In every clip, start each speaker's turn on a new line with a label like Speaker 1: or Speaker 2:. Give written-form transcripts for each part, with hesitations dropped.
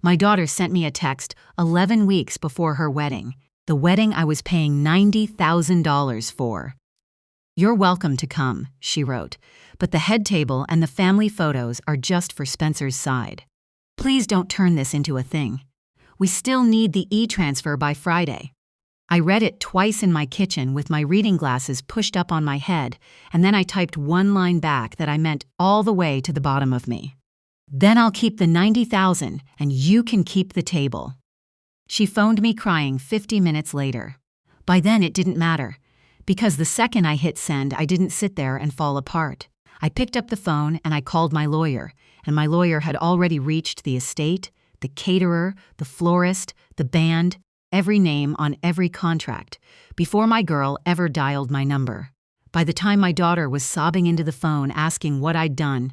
Speaker 1: My daughter sent me a text 11 weeks before her wedding, the wedding I was paying $90,000 for. "You're welcome to come," she wrote, "but the head table and the family photos are just for Spencer's side. Please don't turn this into a thing. We still need the e-transfer by Friday." I read it twice in my kitchen with my reading glasses pushed up on my head, and then I typed one line back that I meant all the way to the bottom of me. "Then I'll keep the $90,000 and you can keep the table." She phoned me crying 50 minutes later. By then it didn't matter, because the second I hit send, I didn't sit there and fall apart. I picked up the phone and I called my lawyer, and my lawyer had already reached the estate, the caterer, the florist, the band, every name on every contract, before my girl ever dialed my number. By the time my daughter was sobbing into the phone asking what I'd done,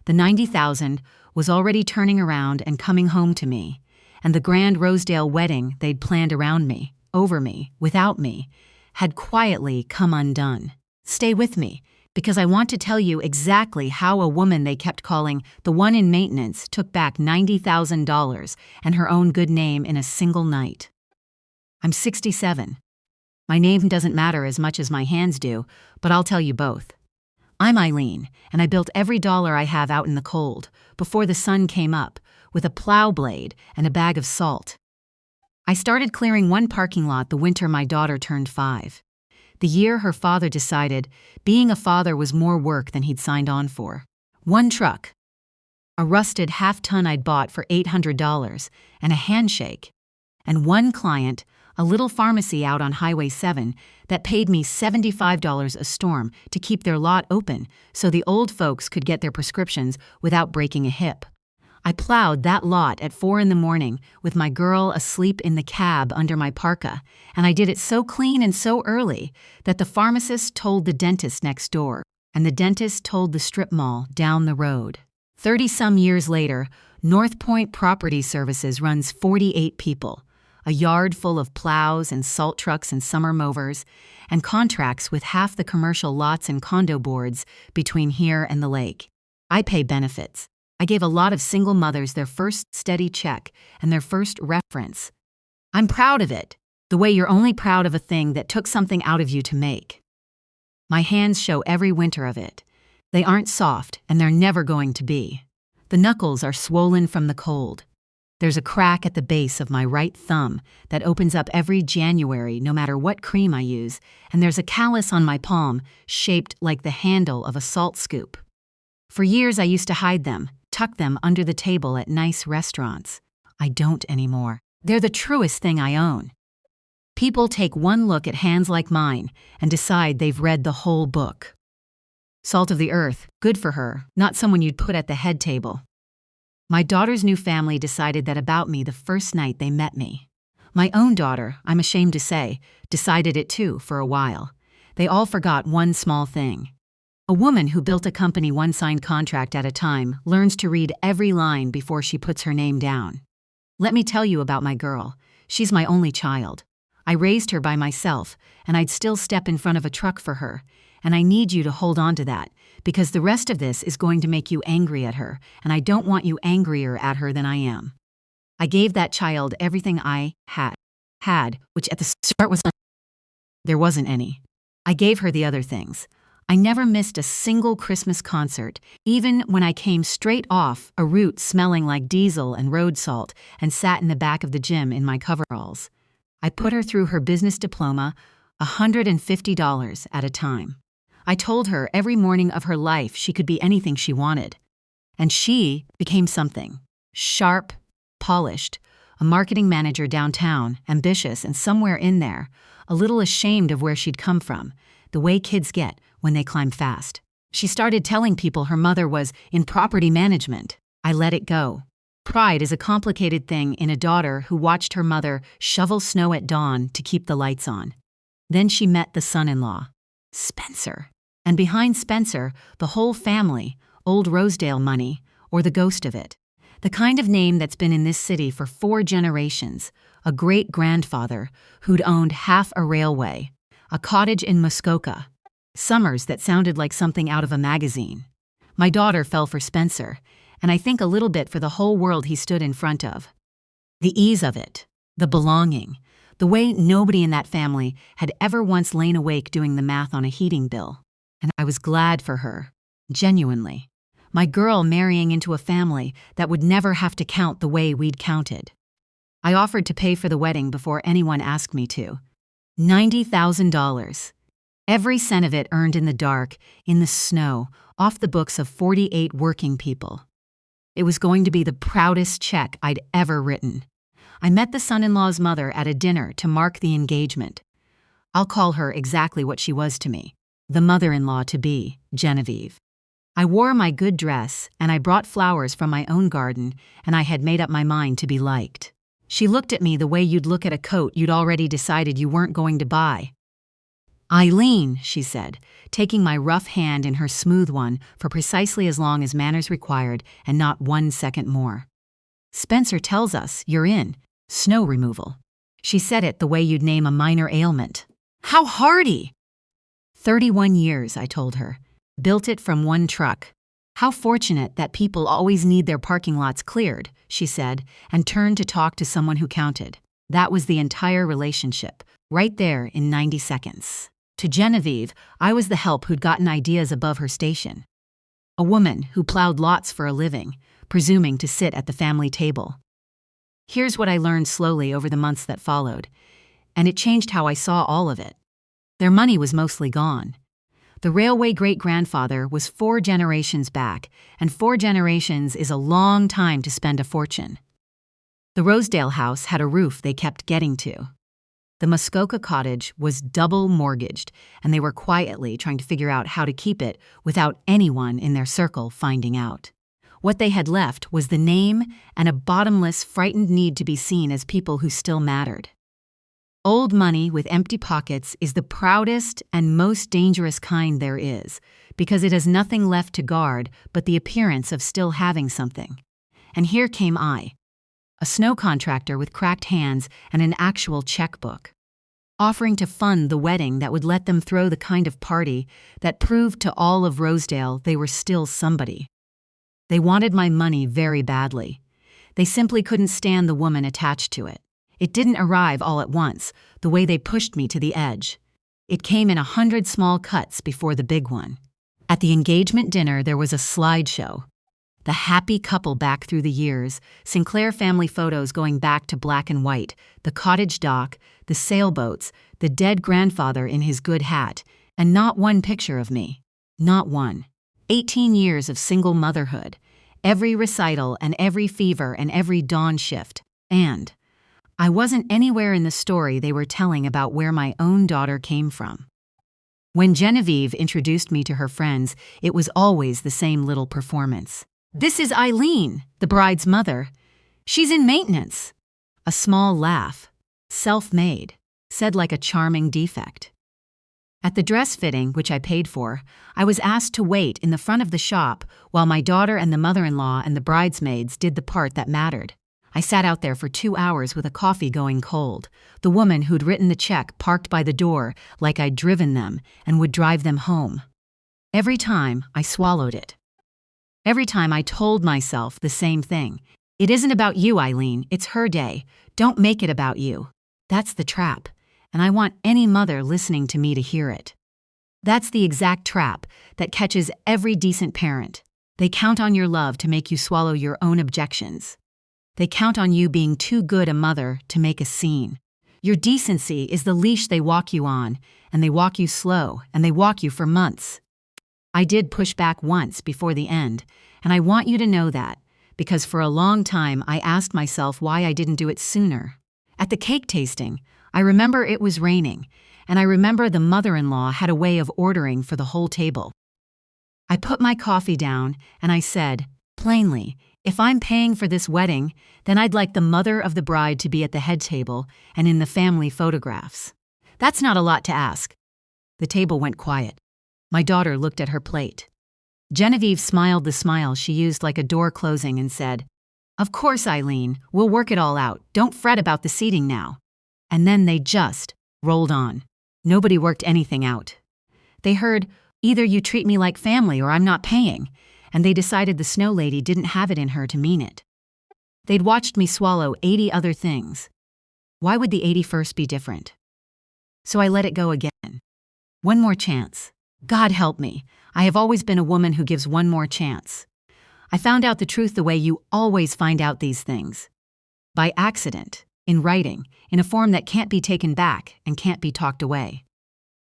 Speaker 1: the $90,000 was already turning around and coming home to me, and the grand Rosedale wedding they'd planned around me, over me, without me, had quietly come undone. Stay with me, because I want to tell you exactly how a woman they kept calling the one in maintenance took back $90,000 and her own good name in a single night. I'm 67. My name doesn't matter as much as my hands do, but I'll tell you both. I'm Eileen, and I built every dollar I have out in the cold, before the sun came up, with a plow blade and a bag of salt. I started clearing one parking lot the winter my daughter turned 5. The year her father decided being a father was more work than he'd signed on for. One truck, a rusted half-ton I'd bought for $800, and a handshake, and one client, a little pharmacy out on Highway 7 that paid me $75 a storm to keep their lot open so the old folks could get their prescriptions without breaking a hip. I plowed that lot at 4 a.m. with my girl asleep in the cab under my parka, and I did it so clean and so early that the pharmacist told the dentist next door, and the dentist told the strip mall down the road. 30-some years later, North Point Property Services runs 48 people, a yard full of plows and salt trucks and summer mowers, and contracts with half the commercial lots and condo boards between here and the lake. I pay benefits. I gave a lot of single mothers their first steady check and their first reference. I'm proud of it, the way you're only proud of a thing that took something out of you to make. My hands show every winter of it. They aren't soft, and they're never going to be. The knuckles are swollen from the cold. There's a crack at the base of my right thumb that opens up every January no matter what cream I use, and there's a callus on my palm shaped like the handle of a salt scoop. For years I used to hide them, tuck them under the table at nice restaurants. I don't anymore. They're the truest thing I own. People take one look at hands like mine and decide they've read the whole book. Salt of the earth, good for her, not someone you'd put at the head table. My daughter's new family decided that about me the first night they met me. My own daughter, I'm ashamed to say, decided it too for a while. They all forgot one small thing. A woman who built a company one signed contract at a time learns to read every line before she puts her name down. Let me tell you about my girl. She's my only child. I raised her by myself, and I'd still step in front of a truck for her, and I need you to hold on to that, because the rest of this is going to make you angry at her, and I don't want you angrier at her than I am. I gave that child everything I had, which at the start there wasn't any. I gave her the other things. I never missed a single Christmas concert, even when I came straight off a route smelling like diesel and road salt and sat in the back of the gym in my coveralls. I put her through her business diploma, $150 at a time. I told her every morning of her life she could be anything she wanted. And she became something. Sharp, polished, a marketing manager downtown, ambitious, and somewhere in there, a little ashamed of where she'd come from, the way kids get when they climb fast. She started telling people her mother was in property management. I let it go. Pride is a complicated thing in a daughter who watched her mother shovel snow at dawn to keep the lights on. Then she met the son-in-law, Spencer. And behind Spencer, the whole family, old Rosedale money, or the ghost of it. The kind of name that's been in this city for 4 generations, a great-grandfather who'd owned half a railway, a cottage in Muskoka, summers that sounded like something out of a magazine. My daughter fell for Spencer, and I think a little bit for the whole world he stood in front of. The ease of it, the belonging, the way nobody in that family had ever once lain awake doing the math on a heating bill. And I was glad for her, genuinely. My girl marrying into a family that would never have to count the way we'd counted. I offered to pay for the wedding before anyone asked me to. $90,000. Every cent of it earned in the dark, in the snow, off the books of 48 working people. It was going to be the proudest check I'd ever written. I met the son-in-law's mother at a dinner to mark the engagement. I'll call her exactly what she was to me, the mother-in-law-to-be, Genevieve. I wore my good dress, and I brought flowers from my own garden, and I had made up my mind to be liked. She looked at me the way you'd look at a coat you'd already decided you weren't going to buy. "Eileen," she said, taking my rough hand in her smooth one for precisely as long as manners required and not 1 second more. "Spencer tells us you're in snow removal." She said it the way you'd name a minor ailment. "How hardy!" 31 years, I told her. Built it from one truck. "How fortunate that people always need their parking lots cleared," she said, and turned to talk to someone who counted. That was the entire relationship, right there in 90 seconds. To Genevieve, I was the help who'd gotten ideas above her station. A woman who plowed lots for a living, presuming to sit at the family table. Here's what I learned slowly over the months that followed, and it changed how I saw all of it. Their money was mostly gone. The railway great-grandfather was 4 generations back, and 4 generations is a long time to spend a fortune. The Rosedale house had a roof they kept getting to. The Muskoka cottage was double mortgaged, and they were quietly trying to figure out how to keep it without anyone in their circle finding out. What they had left was the name and a bottomless, frightened need to be seen as people who still mattered. Old money with empty pockets is the proudest and most dangerous kind there is, because it has nothing left to guard but the appearance of still having something. And here came I, a snow contractor with cracked hands and an actual checkbook, offering to fund the wedding that would let them throw the kind of party that proved to all of Rosedale they were still somebody. They wanted my money very badly. They simply couldn't stand the woman attached to it. It didn't arrive all at once, the way they pushed me to the edge. It came in 100 small cuts before the big one. At the engagement dinner, there was a slideshow. The happy couple back through the years, Sinclair family photos going back to black and white, the cottage dock, the sailboats, the dead grandfather in his good hat, and not one picture of me. Not one. 18 years of single motherhood, every recital and every fever and every dawn shift, and I wasn't anywhere in the story they were telling about where my own daughter came from. When Genevieve introduced me to her friends, it was always the same little performance. "This is Eileen, the bride's mother. She's in maintenance." A small laugh, self-made, said like a charming defect. At the dress fitting, which I paid for, I was asked to wait in the front of the shop while my daughter and the mother-in-law and the bridesmaids did the part that mattered. I sat out there for 2 hours with a coffee going cold, the woman who'd written the check parked by the door like I'd driven them and would drive them home. Every time, I swallowed it. Every time I told myself the same thing. "It isn't about you, Eileen. It's her day. Don't make it about you." That's the trap, and I want any mother listening to me to hear it. That's the exact trap that catches every decent parent. They count on your love to make you swallow your own objections. They count on you being too good a mother to make a scene. Your decency is the leash they walk you on, and they walk you slow, and they walk you for months. I did push back once before the end, and I want you to know that, because for a long time I asked myself why I didn't do it sooner. At the cake tasting, I remember it was raining, and I remember the mother-in-law had a way of ordering for the whole table. I put my coffee down, and I said, plainly, if I'm paying for this wedding, then I'd like the mother of the bride to be at the head table and in the family photographs. That's not a lot to ask. The table went quiet. My daughter looked at her plate. Genevieve smiled the smile she used like a door closing and said, "Of course, Eileen, we'll work it all out. Don't fret about the seating now." And then they just rolled on. Nobody worked anything out. They heard, "Either you treat me like family or I'm not paying," and they decided the snow lady didn't have it in her to mean it. They'd watched me swallow 80 other things. Why would the 81st be different? So I let it go again. One more chance. God help me. I have always been a woman who gives one more chance. I found out the truth the way you always find out these things. By accident, in writing, in a form that can't be taken back and can't be talked away.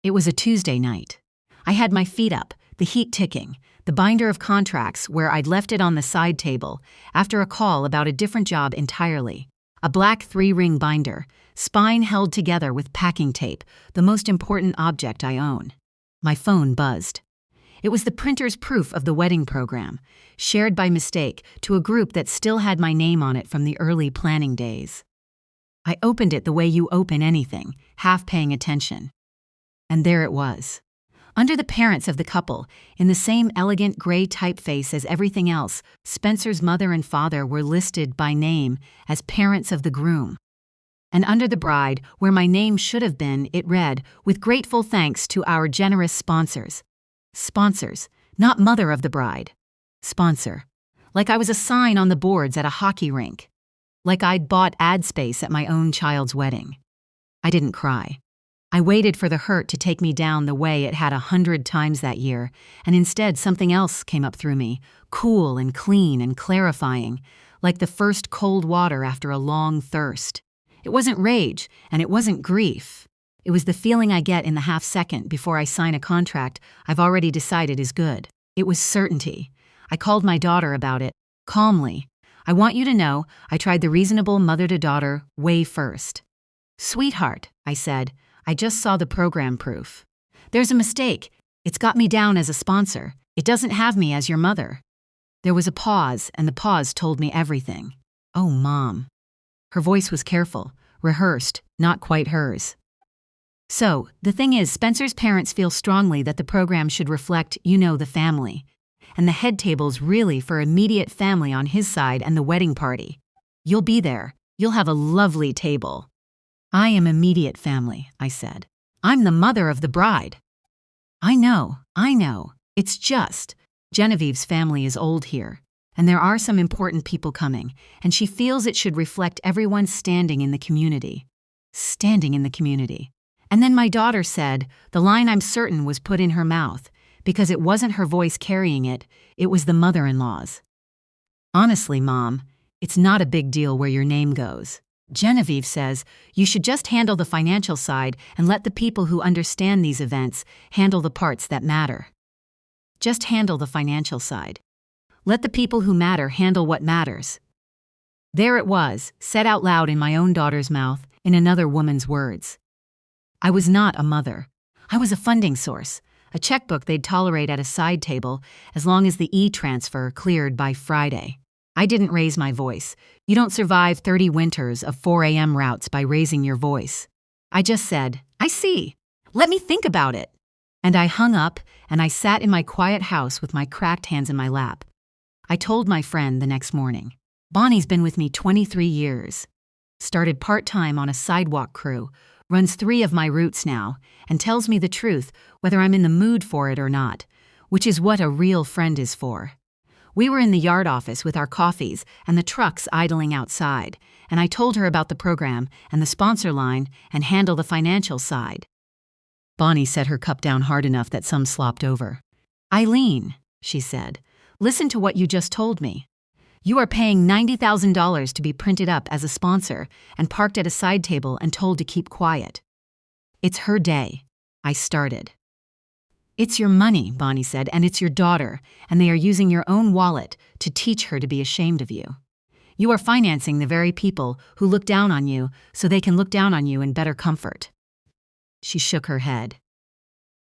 Speaker 1: It was a Tuesday night. I had my feet up, the heat ticking, the binder of contracts where I'd left it on the side table after a call about a different job entirely. A black 3-ring binder, spine held together with packing tape, the most important object I own. My phone buzzed. It was the printer's proof of the wedding program, shared by mistake to a group that still had my name on it from the early planning days. I opened it the way you open anything, half paying attention. And there it was. Under the parents of the couple, in the same elegant gray typeface as everything else, Spencer's mother and father were listed by name as parents of the groom. And under the bride, where my name should have been, it read, "With grateful thanks to our generous sponsors." Sponsors, not mother of the bride. Sponsor. Like I was a sign on the boards at a hockey rink. Like I'd bought ad space at my own child's wedding. I didn't cry. I waited for the hurt to take me down the way it had 100 times that year, and instead something else came up through me, cool and clean and clarifying, like the first cold water after a long thirst. It wasn't rage, and it wasn't grief. It was the feeling I get in the half second before I sign a contract I've already decided is good. It was certainty. I called my daughter about it, calmly. I want you to know I tried the reasonable mother-to-daughter way first. "Sweetheart," I said, "I just saw the program proof. There's a mistake. It's got me down as a sponsor. It doesn't have me as your mother." There was a pause, and the pause told me everything. "Oh, Mom." Her voice was careful, rehearsed, not quite hers. "So, the thing is, Spencer's parents feel strongly that the program should reflect, the family. And the head table's really for immediate family on his side and the wedding party. You'll be there. You'll have a lovely table." "I am immediate family," I said. "I'm the mother of the bride." I know. It's just, Genevieve's family is old here, and there are some important people coming, and she feels it should reflect everyone standing in the community. Standing in the community. And then my daughter said, the line I'm certain was put in her mouth, because it wasn't her voice carrying it, it was the mother-in-law's. "Honestly, Mom, it's not a big deal where your name goes. Genevieve says you should just handle the financial side and let the people who understand these events handle the parts that matter. Just handle the financial side. Let the people who matter handle what matters." There it was, said out loud in my own daughter's mouth, in another woman's words. I was not a mother. I was a funding source, a checkbook they'd tolerate at a side table as long as the e-transfer cleared by Friday. I didn't raise my voice. You don't survive 30 winters of 4 a.m. routes by raising your voice. I just said, "I see. Let me think about it." And I hung up, and I sat in my quiet house with my cracked hands in my lap. I told my friend the next morning. Bonnie's been with me 23 years. Started part-time on a sidewalk crew, runs 3 of my routes now, and tells me the truth whether I'm in the mood for it or not, which is what a real friend is for. We were in the yard office with our coffees and the trucks idling outside, and I told her about the program and the sponsor line and handle the financial side. Bonnie set her cup down hard enough that some slopped over. "Eileen," she said, "listen to what you just told me. You are paying $90,000 to be printed up as a sponsor and parked at a side table and told to keep quiet." "It's her day," I started. "It's your money," Bonnie said, "and it's your daughter, and they are using your own wallet to teach her to be ashamed of you. You are financing the very people who look down on you so they can look down on you in better comfort." She shook her head.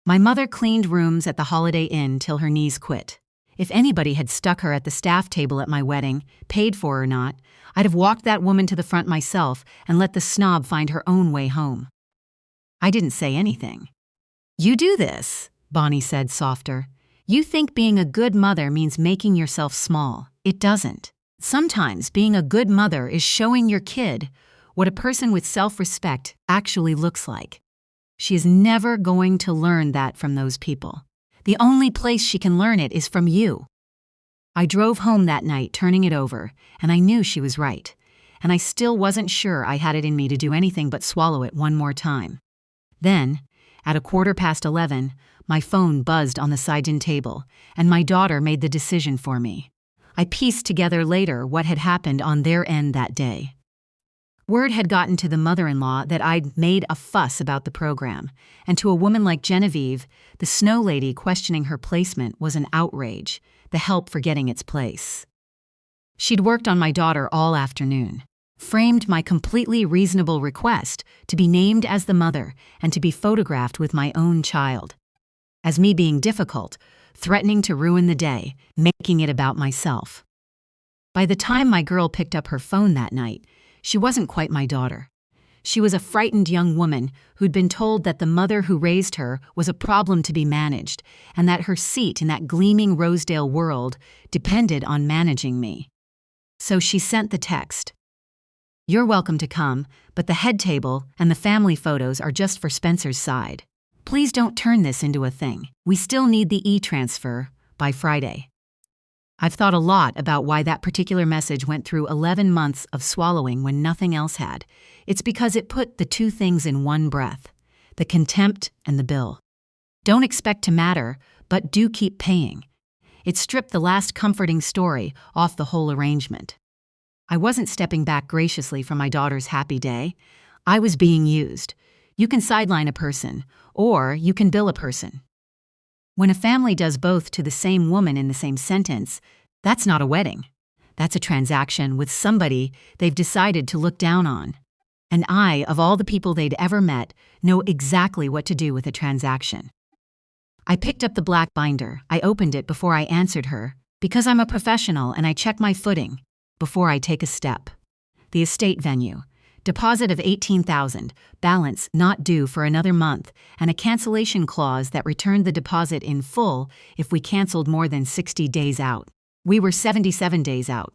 Speaker 1: "My mother cleaned rooms at the Holiday Inn till her knees quit. If anybody had stuck her at the staff table at my wedding, paid for or not, I'd have walked that woman to the front myself and let the snob find her own way home." I didn't say anything. "You do this," Bonnie said softer. "You think being a good mother means making yourself small. It doesn't. Sometimes being a good mother is showing your kid what a person with self-respect actually looks like. She is never going to learn that from those people. The only place she can learn it is from you." I drove home that night turning it over, and I knew she was right. And I still wasn't sure I had it in me to do anything but swallow it one more time. Then, at 11:15, my phone buzzed on the side table, and my daughter made the decision for me. I pieced together later what had happened on their end that day. Word had gotten to the mother-in-law that I'd made a fuss about the program, and to a woman like Genevieve, the snow lady questioning her placement was an outrage, the help for getting its place. She'd worked on my daughter all afternoon, framed my completely reasonable request to be named as the mother and to be photographed with my own child, as me being difficult, threatening to ruin the day, making it about myself. By the time my girl picked up her phone that night, she wasn't quite my daughter. She was a frightened young woman who'd been told that the mother who raised her was a problem to be managed, and that her seat in that gleaming Rosedale world depended on managing me. So she sent the text. "You're welcome to come, but the head table and the family photos are just for Spencer's side. Please don't turn this into a thing. We still need the e-transfer by Friday." I've thought a lot about why that particular message went through 11 months of swallowing when nothing else had. It's because it put the two things in one breath, the contempt and the bill. Don't expect to matter, but do keep paying. It stripped the last comforting story off the whole arrangement. I wasn't stepping back graciously from my daughter's happy day. I was being used. You can sideline a person, or you can bill a person. When a family does both to the same woman in the same sentence, that's not a wedding. That's a transaction with somebody they've decided to look down on. And I, of all the people they'd ever met, know exactly what to do with a transaction. I picked up the black binder. I opened it before I answered her, because I'm a professional and I check my footing before I take a step. The estate venue. Deposit of $18,000, balance not due for another month, and a cancellation clause that returned the deposit in full if we canceled more than 60 days out. We were 77 days out.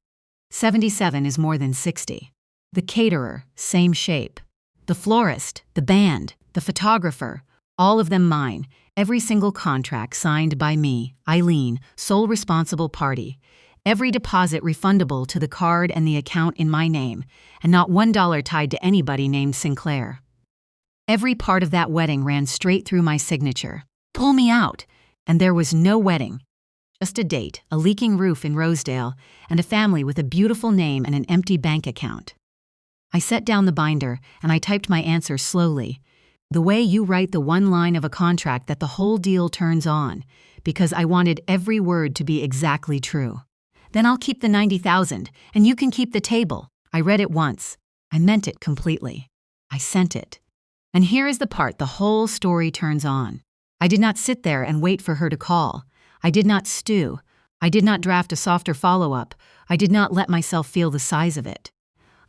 Speaker 1: 77 is more than 60. The caterer, same shape. The florist, the band, the photographer, all of them mine. Every single contract signed by me, Eileen, sole responsible party. Every deposit refundable to the card and the account in my name, and not $1 tied to anybody named Sinclair. Every part of that wedding ran straight through my signature. Pull me out! And there was no wedding. Just a date, a leaking roof in Rosedale, and a family with a beautiful name and an empty bank account. I set down the binder, and I typed my answer slowly. The way you write the one line of a contract that the whole deal turns on, because I wanted every word to be exactly true. Then I'll keep the $90,000, and you can keep the table. I read it once. I meant it completely. I sent it. And here is the part the whole story turns on. I did not sit there and wait for her to call. I did not stew. I did not draft a softer follow-up. I did not let myself feel the size of it.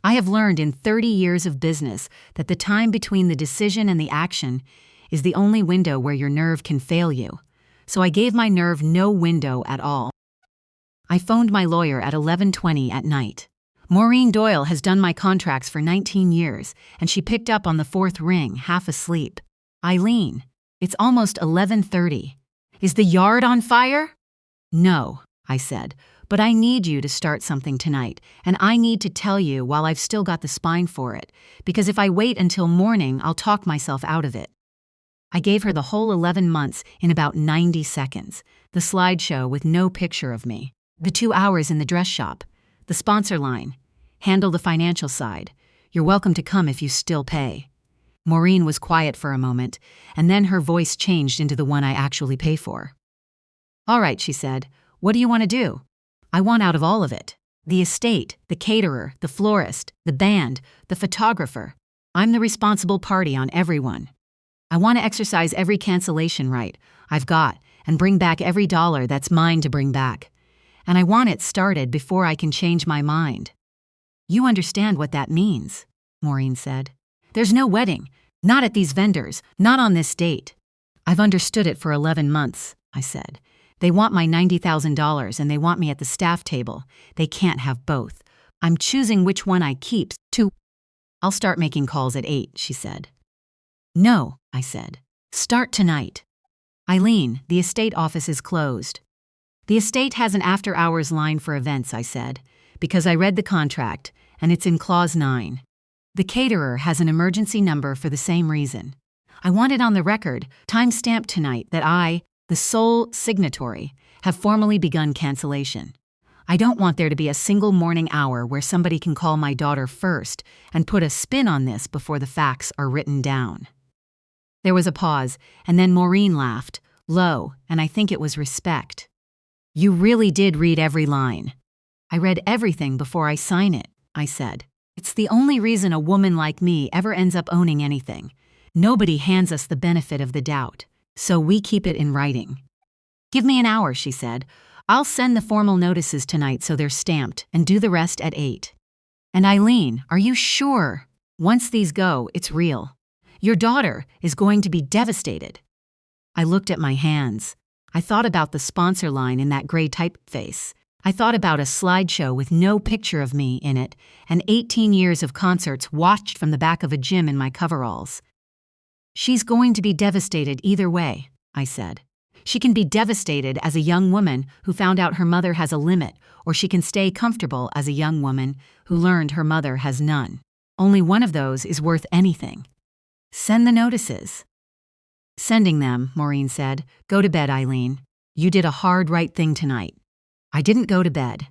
Speaker 1: I have learned in 30 years of business that the time between the decision and the action is the only window where your nerve can fail you. So I gave my nerve no window at all. I phoned my lawyer at 11:20 at night. Maureen Doyle has done my contracts for 19 years, and she picked up on the fourth ring, half asleep. "Eileen, it's almost 11:30. Is the yard on fire?" "No," I said, "but I need you to start something tonight, and I need to tell you while I've still got the spine for it, because if I wait until morning, I'll talk myself out of it." I gave her the whole 11 months in about 90 seconds, the slideshow with no picture of me. The 2 hours in the dress shop, the sponsor line, handle the financial side. You're welcome to come if you still pay. Maureen was quiet for a moment, and then her voice changed into the one I actually pay for. "All right," she said, "what do you want to do?" "I want out of all of it. The estate, the caterer, the florist, the band, the photographer. I'm the responsible party on everyone. I want to exercise every cancellation right I've got and bring back every dollar that's mine to bring back. And I want it started before I can change my mind." "You understand what that means," Maureen said. "There's no wedding, not at these vendors, not on this date." "I've understood it for 11 months, I said. "They want my $90,000 and they want me at the staff table. They can't have both. I'm choosing which one I keep to." "I'll start making calls at 8, she said. "No," I said. "Start tonight. Eileen, the estate office is closed." The estate has an after-hours line for events, I said, because I read the contract, and it's in Clause 9. The caterer has an emergency number for the same reason. I want it on the record, time-stamped tonight, that I, the sole signatory, have formally begun cancellation. I don't want there to be a single morning hour where somebody can call my daughter first and put a spin on this before the facts are written down. There was a pause, and then Maureen laughed, low, and I think it was respect. You really did read every line. I read everything before I sign it, I said. It's the only reason a woman like me ever ends up owning anything. Nobody hands us the benefit of the doubt, so we keep it in writing. Give me an hour, she said. I'll send the formal notices tonight so they're stamped and do the rest at 8. And Eileen, are you sure? Once these go, it's real. Your daughter is going to be devastated. I looked at my hands. I thought about the sponsor line in that gray typeface. I thought about a slideshow with no picture of me in it and 18 years of concerts watched from the back of a gym in my coveralls. She's going to be devastated either way, I said. She can be devastated as a young woman who found out her mother has a limit, or she can stay comfortable as a young woman who learned her mother has none. Only one of those is worth anything. Send the notices. Sending them, Maureen said. Go to bed, Eileen. You did a hard right thing tonight. I didn't go to bed.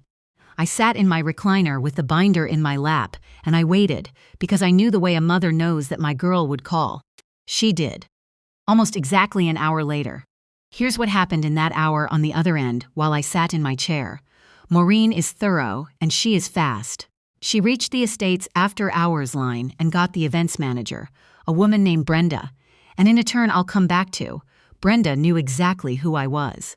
Speaker 1: I sat in my recliner with the binder in my lap, and I waited, because I knew the way a mother knows that my girl would call. She did. Almost exactly an hour later. Here's what happened in that hour on the other end while I sat in my chair. Maureen is thorough, and she is fast. She reached the estate's after-hours line and got the events manager, a woman named Brenda, and in a turn I'll come back to. Brenda knew exactly who I was.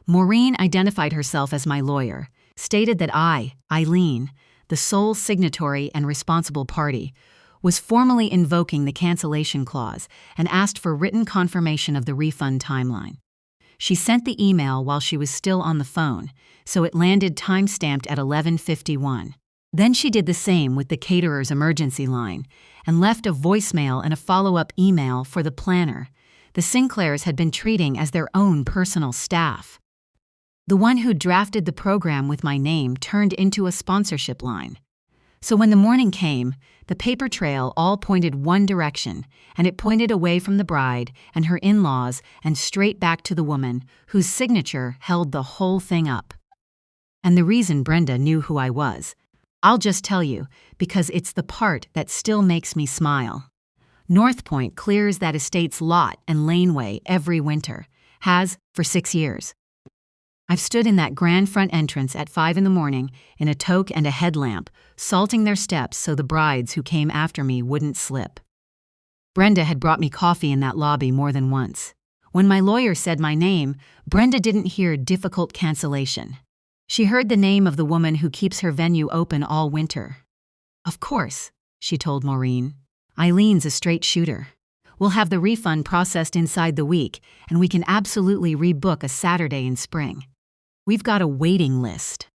Speaker 1: Maureen identified herself as my lawyer, stated that I, Eileen, the sole signatory and responsible party, was formally invoking the cancellation clause and asked for written confirmation of the refund timeline. She sent the email while she was still on the phone, so it landed time-stamped at 11:51. Then she did the same with the caterer's emergency line and left a voicemail and a follow-up email for the planner the Sinclairs had been treating as their own personal staff. The one who drafted the program with my name turned into a sponsorship line. So when the morning came, the paper trail all pointed one direction, and it pointed away from the bride and her in-laws and straight back to the woman whose signature held the whole thing up. And the reason Brenda knew who I was, I'll just tell you, because it's the part that still makes me smile. North Point clears that estate's lot and laneway every winter, has for 6 years. I've stood in that grand front entrance at 5 in the morning in a toque and a headlamp, salting their steps so the brides who came after me wouldn't slip. Brenda had brought me coffee in that lobby more than once. When my lawyer said my name, Brenda didn't hear difficult cancellation. She heard the name of the woman who keeps her venue open all winter. Of course, she told Maureen. Eileen's a straight shooter. We'll have the refund processed inside the week, and we can absolutely rebook a Saturday in spring. We've got a waiting list.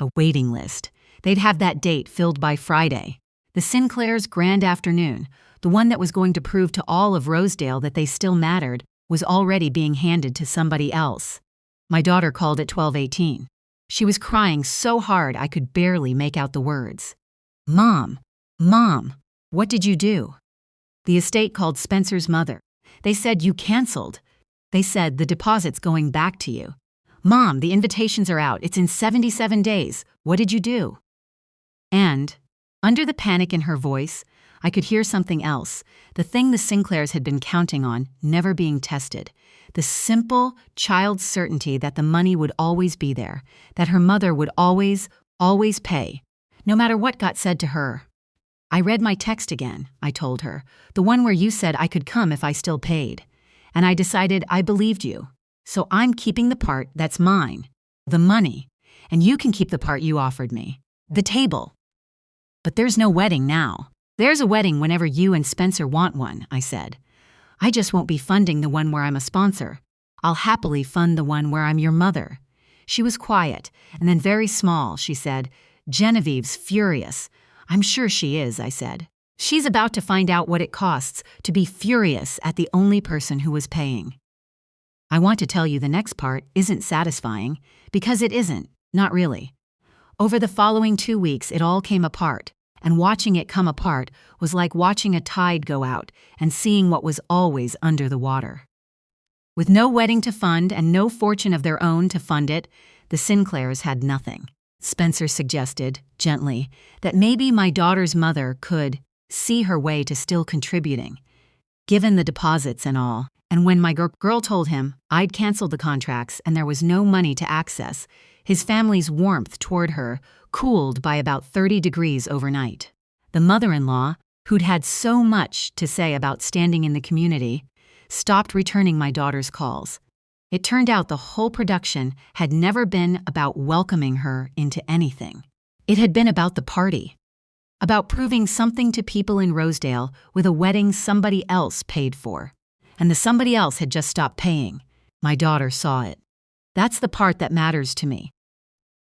Speaker 1: A waiting list. They'd have that date filled by Friday. The Sinclairs' grand afternoon, the one that was going to prove to all of Rosedale that they still mattered, was already being handed to somebody else. My daughter called at 12:18. She was crying so hard I could barely make out the words. Mom, what did you do? The estate called Spencer's mother. They said you canceled. They said the deposit's going back to you. Mom, the invitations are out. It's in 77 days. What did you do? And, under the panic in her voice, I could hear something else, the thing the Sinclairs had been counting on, never being tested. The simple, child certainty that the money would always be there, that her mother would always pay, no matter what got said to her. I read my text again, I told her, the one where you said I could come if I still paid. And I decided I believed you. So I'm keeping the part that's mine, the money, and you can keep the part you offered me, the table. But there's no wedding now. There's a wedding whenever you and Spencer want one, I said. I just won't be funding the one where I'm a sponsor. I'll happily fund the one where I'm your mother. She was quiet, and then very small, she said, Genevieve's furious. I'm sure she is, I said. She's about to find out what it costs to be furious at the only person who was paying. I want to tell you the next part isn't satisfying, because it isn't, not really. Over the following 2 weeks, it all came apart, and watching it come apart was like watching a tide go out and seeing what was always under the water. With no wedding to fund and no fortune of their own to fund it, the Sinclairs had nothing. Spencer suggested, gently, that maybe my daughter's mother could see her way to still contributing, given the deposits and all. And when my girl told him I'd canceled the contracts and there was no money to access, his family's warmth toward her cooled by about 30 degrees overnight. The mother-in-law, who'd had so much to say about standing in the community, stopped returning my daughter's calls. It turned out the whole production had never been about welcoming her into anything. It had been about the party, about proving something to people in Rosedale with a wedding somebody else paid for. And the somebody else had just stopped paying. My daughter saw it. That's the part that matters to me.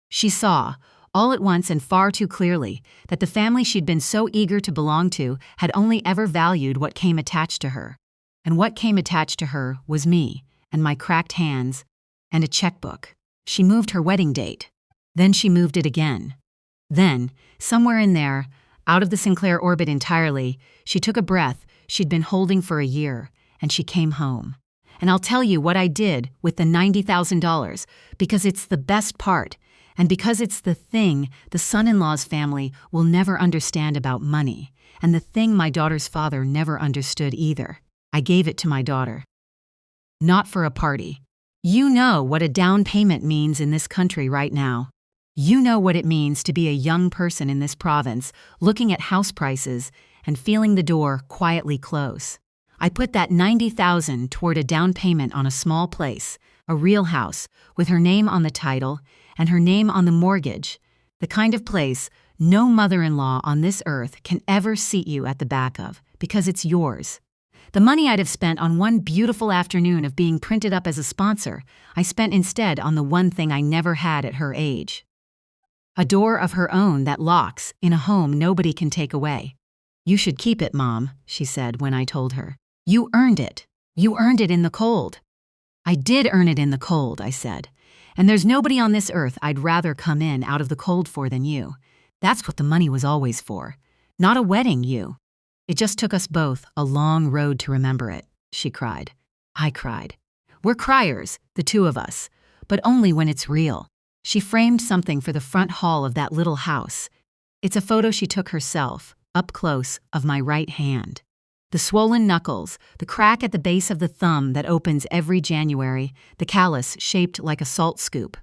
Speaker 1: She saw, all at once and far too clearly, that the family she'd been so eager to belong to had only ever valued what came attached to her. And what came attached to her was me, and my cracked hands, and a checkbook. She moved her wedding date. Then she moved it again. Then, somewhere in there, out of the Sinclair orbit entirely, she took a breath she'd been holding for a year, and she came home. And I'll tell you what I did with the $90,000, because it's the best part, and because it's the thing the son-in-law's family will never understand about money, and the thing my daughter's father never understood either. I gave it to my daughter. Not for a party. You know what a down payment means in this country right now. You know what it means to be a young person in this province, looking at house prices and feeling the door quietly close. I put that $90,000 toward a down payment on a small place, a real house, with her name on the title and her name on the mortgage, the kind of place no mother-in-law on this earth can ever seat you at the back of, because it's yours. The money I'd have spent on one beautiful afternoon of being printed up as a sponsor, I spent instead on the one thing I never had at her age. A door of her own that locks in a home nobody can take away. You should keep it, Mom, she said when I told her. You earned it. You earned it in the cold. I did earn it in the cold, I said. And there's nobody on this earth I'd rather come in out of the cold for than you. That's what the money was always for. Not a wedding, you. It just took us both a long road to remember it, she cried. I cried. We're criers, the two of us, but only when it's real. She framed something for the front hall of that little house. It's a photo she took herself, up close, of my right hand. The swollen knuckles, the crack at the base of the thumb that opens every January, the callus shaped like a salt scoop.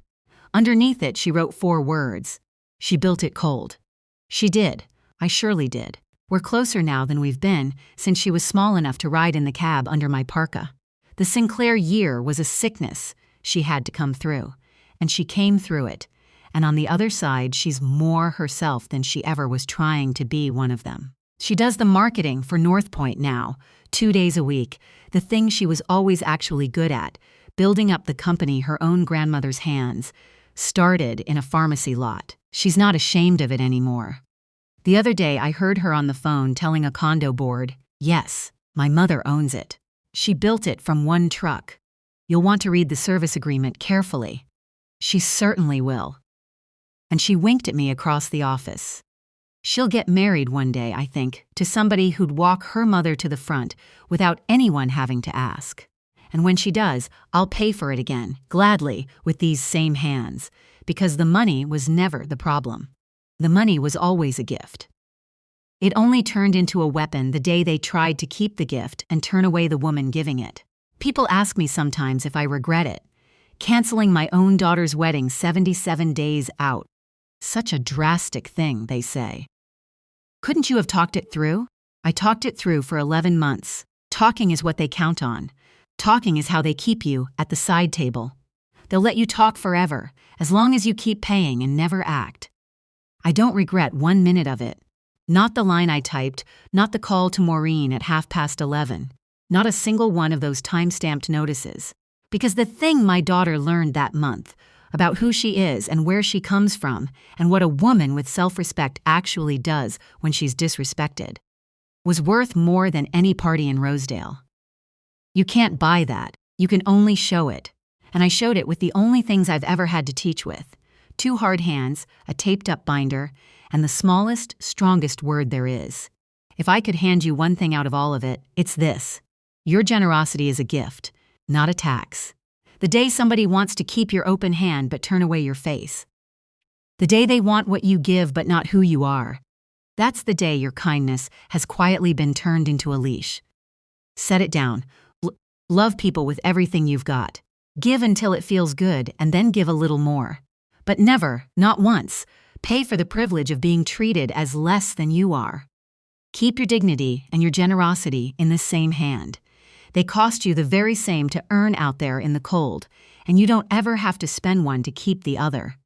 Speaker 1: Underneath it, she wrote 4 words. She built it cold. She did. I surely did. We're closer now than we've been since she was small enough to ride in the cab under my parka. The Sinclair year was a sickness she had to come through, and she came through it. And on the other side, she's more herself than she ever was trying to be one of them. She does the marketing for North Point now, 2 days a week, the thing she was always actually good at, building up the company her own grandmother's hands started in a pharmacy lot. She's not ashamed of it anymore. The other day I heard her on the phone telling a condo board, yes, my mother owns it. She built it from one truck. You'll want to read the service agreement carefully. She certainly will. And she winked at me across the office. She'll get married one day, I think, to somebody who'd walk her mother to the front without anyone having to ask. And when she does, I'll pay for it again, gladly, with these same hands, because the money was never the problem. The money was always a gift. It only turned into a weapon the day they tried to keep the gift and turn away the woman giving it. People ask me sometimes if I regret it. Canceling my own daughter's wedding 77 days out. Such a drastic thing, they say. Couldn't you have talked it through? I talked it through for 11 months. Talking is what they count on. Talking is how they keep you at the side table. They'll let you talk forever, as long as you keep paying and never act. I don't regret 1 minute of it. Not the line I typed, not the call to Maureen at 11:30, not a single one of those time-stamped notices. Because the thing my daughter learned that month, about who she is and where she comes from, and what a woman with self-respect actually does when she's disrespected, was worth more than any party in Rosedale. You can't buy that. You can only show it. And I showed it with the only things I've ever had to teach with: 2 hard hands, a taped-up binder, and the smallest, strongest word there is. If I could hand you one thing out of all of it, it's this: your generosity is a gift, not a tax. The day somebody wants to keep your open hand but turn away your face. The day they want what you give but not who you are. That's the day your kindness has quietly been turned into a leash. Set it down. Love people with everything you've got. Give until it feels good, and then give a little more. But never, not once, pay for the privilege of being treated as less than you are. Keep your dignity and your generosity in the same hand. They cost you the very same to earn out there in the cold, and you don't ever have to spend one to keep the other.